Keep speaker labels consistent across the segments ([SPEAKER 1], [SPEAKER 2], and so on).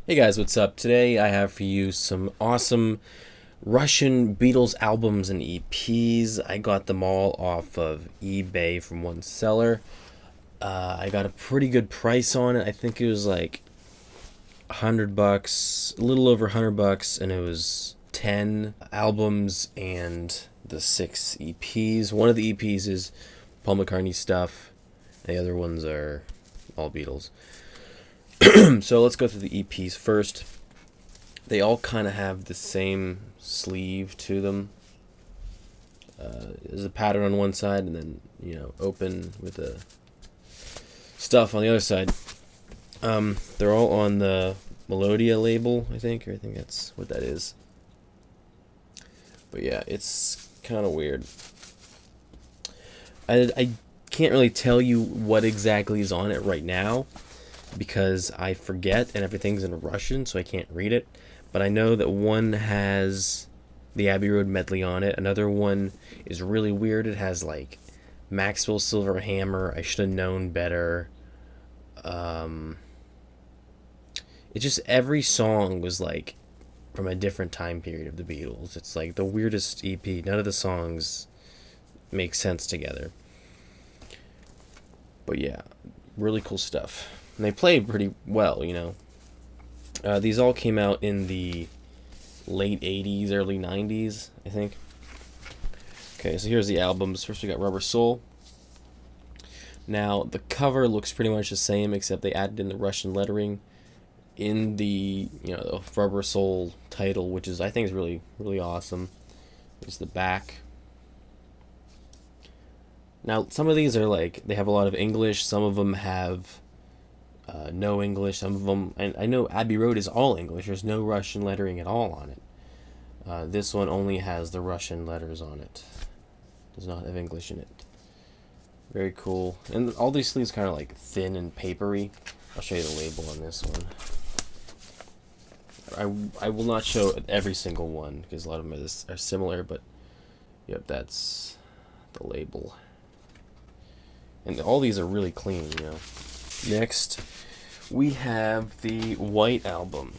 [SPEAKER 1] Hey guys, what's up? Today I have for you some awesome Russian Beatles albums and EPs. I got them all off of eBay from one seller. I got a pretty good price on it. I think it was like $100, a little over $100, and it was 10 albums and the 6 EPs. One of the EPs is Paul McCartney stuff. The other ones are all Beatles. So let's go through the EPs first. They all kind of have the same sleeve to them. There's a pattern on one side, and then open with the stuff on the other side. They're all on the Melodia label, I think that's what that is. But yeah, it's kind of weird. I can't really tell you what exactly is on it right now because I forget and everything's in Russian, so I can't read it. But I know that one has the Abbey Road medley on it. Another one is really weird. It has like Maxwell Silver Hammer, I Should Have Known Better. It's just every song was like from a different time period of the Beatles. It's like the weirdest EP. None of the songs make sense together. But yeah, really cool stuff. And they played pretty well. These all came out in the late 80s, early 90s, I think. Okay, so here's the albums. First we got Rubber Soul. Now, the cover looks pretty much the same, except they added in the Russian lettering in the Rubber Soul title, which is, I think, is really, really awesome. There's the back. Now, some of these are like, they have a lot of English. Some of them have no English. Some of them, and I know Abbey Road is all English. There's no Russian lettering at all on it. This one only has the Russian letters on it. Does not have English in it. Very cool. And all these sleeves kind of like thin and papery. I'll show you the label on this one. I will not show every single one because a lot of them are similar, but yep, that's the label. And all these are really clean. Next, we have the White Album.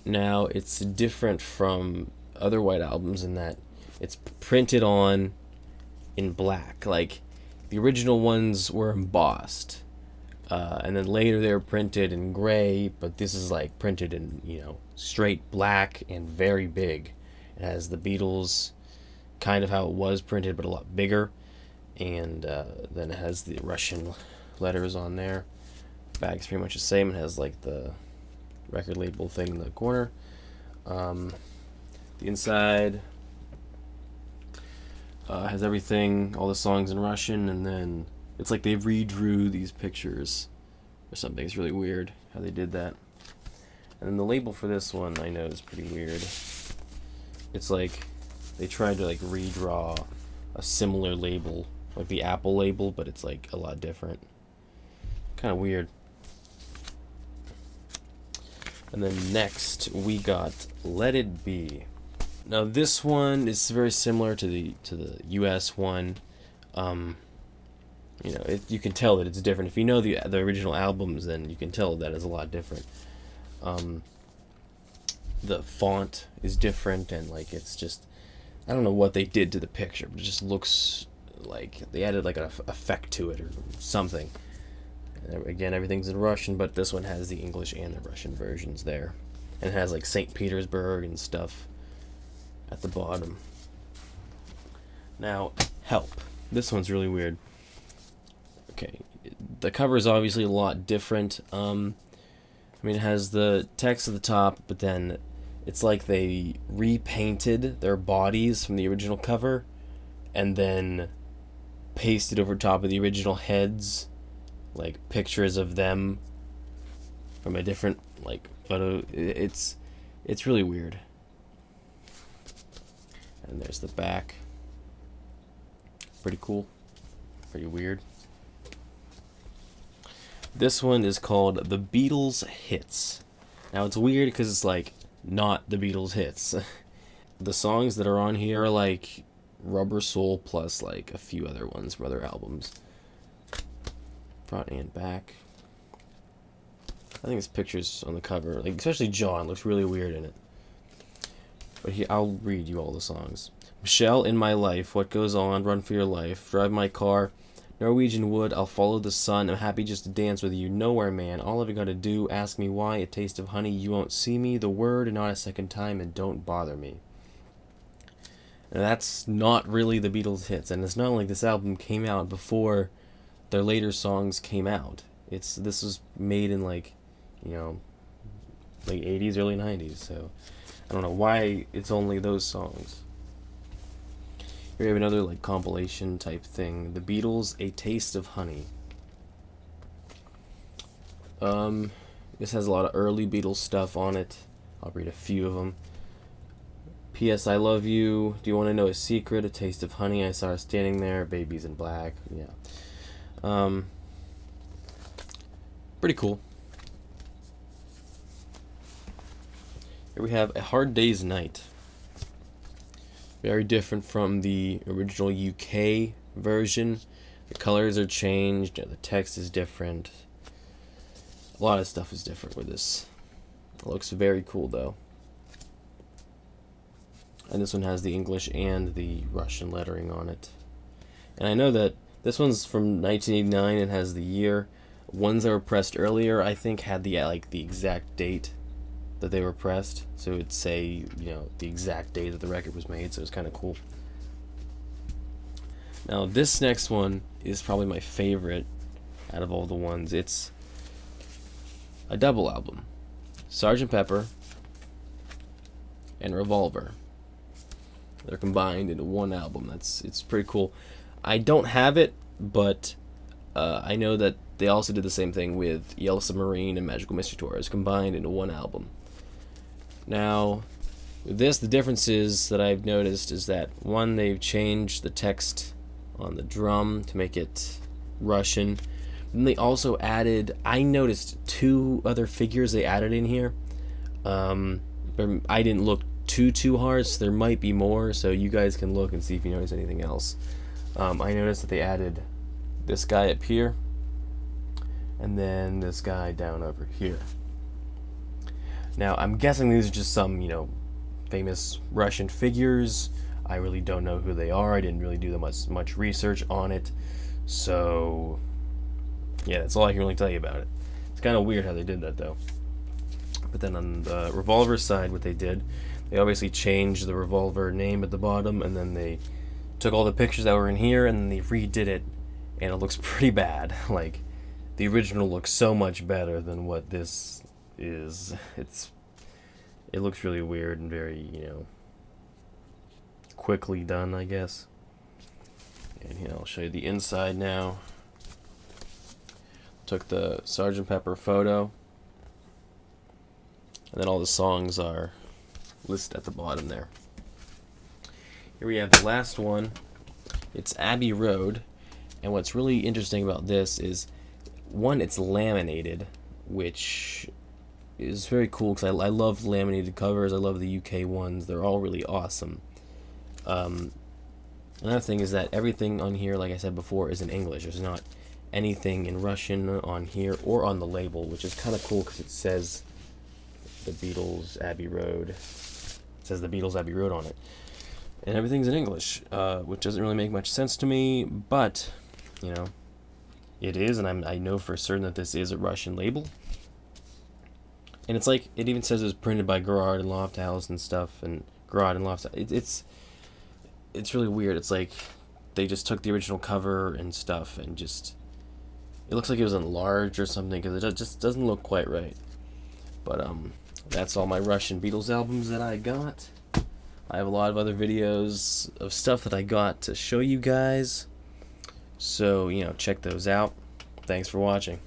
[SPEAKER 1] Now, it's different from other White Albums in that it's printed on in black. Like, the original ones were embossed. And then later they were printed in gray, but this is like printed in, straight black and very big. It has the Beatles, kind of how it was printed, but a lot bigger. And then it has the Russian letters on there. Bag's pretty much the same. It has like the record label thing in the corner. The inside has everything, all the songs in Russian, and then it's like they redrew these pictures or something. It's really weird how they did that. And then the label for this one I know is pretty weird. It's like they tried to like redraw a similar label, like the Apple label, but it's like a lot different. Kind of weird. And then next we got Let It Be. Now this one is very similar to the US one. You can tell that it's different. If you know the original albums, then you can tell that it's a lot different. The font is different, and like it's just, I don't know what they did to the picture, but it just looks like they added like an effect to it or something. And again, everything's in Russian, but this one has the English and the Russian versions there, and it has like St. Petersburg and stuff at the bottom. Now, Help. This one's really weird. Okay, the cover is obviously a lot different. It has the text at the top, but then it's like they repainted their bodies from the original cover and then pasted over top of the original heads, like pictures of them from a different like photo. It's really weird. And there's the back. Pretty cool. Pretty weird. This one is called The Beatles Hits. Now it's weird because it's like not the Beatles hits. The songs that are on here are like Rubber Soul plus like a few other ones from other albums. Front and back. I think this picture's on the cover, like especially John looks really weird in it. But here, I'll read you all the songs. Michelle, In My Life, What Goes On, Run for Your Life, Drive My Car, Norwegian Wood, I'll Follow the Sun, I'm Happy Just to Dance with You, Nowhere Man, All I've Gotta Do, Ask Me Why, A Taste of Honey, You Won't See Me, The Word, Not a Second Time, and Don't Bother Me. And that's not really the Beatles hits, and it's not like this album came out before their later songs came out. This was made in like, you know, late 80s, early 90s, so I don't know why it's only those songs. Here we have another like compilation type thing. The Beatles, A Taste of Honey. This has a lot of early Beatles stuff on it. I'll read a few of them. P.S. I Love You. Do You Want to Know a Secret? A Taste of Honey. I Saw Her Standing There. Babies in Black. Yeah. Pretty cool. Here we have A Hard Day's Night. Very different from the original UK version. The colors are changed, the text is different. A lot of stuff is different with this. It looks very cool though. And this one has the English and the Russian lettering on it. And I know that this one's from 1989 and has the year. Ones that were pressed earlier, I think, had the the exact date that they were pressed, so it'd say, you know, the exact day that the record was made, so it's kind of cool. Now this next one is probably my favorite out of all the ones. It's a double album, Sgt Pepper and Revolver. They're combined into one album. It's pretty cool. I don't have it, but I know that they also did the same thing with Yellow Submarine and Magical Mystery Tour. It's combined into one album. Now, with this, the differences that I've noticed is that, one, they've changed the text on the drum to make it Russian. And they also added, I noticed 2 other figures they added in here. I didn't look too hard, so there might be more, so you guys can look and see if you notice anything else. I noticed that they added this guy up here, and then this guy down over here. Now, I'm guessing these are just some, you know, famous Russian figures. I really don't know who they are. I didn't really do much research on it. So, yeah, that's all I can really tell you about it. It's kind of weird how they did that, though. But then on the Revolver side, what they did, they obviously changed the Revolver name at the bottom, and then they took all the pictures that were in here, and then they redid it, and it looks pretty bad. Like, the original looks so much better than what this is. It looks really weird and very, you know, quickly done, I guess. And here, I'll show you the inside now. Took the Sgt Pepper photo, and then all the songs are listed at the bottom there. Here we have the last one. It's Abbey Road, and what's really interesting about this is, one, it's laminated, which is very cool because I love laminated covers. I love the UK ones. They're all really awesome. Another thing is that everything on here, like I said before, is in English. There's not anything in Russian on here or on the label, which is kind of cool because it says the Beatles Abbey Road. It says the Beatles Abbey Road on it. And everything's in English, which doesn't really make much sense to me, but, you know, it is, and I know for certain that this is a Russian label. And it's like, it even says it was printed by Gerard and Lofthouse and stuff, and Gerard and Lofthouse. It's really weird. It's like they just took the original cover and stuff and just, it looks like it was enlarged or something, because it just doesn't look quite right. But that's all my Russian Beatles albums that I got. I have a lot of other videos of stuff that I got to show you guys, so, you know, check those out. Thanks for watching.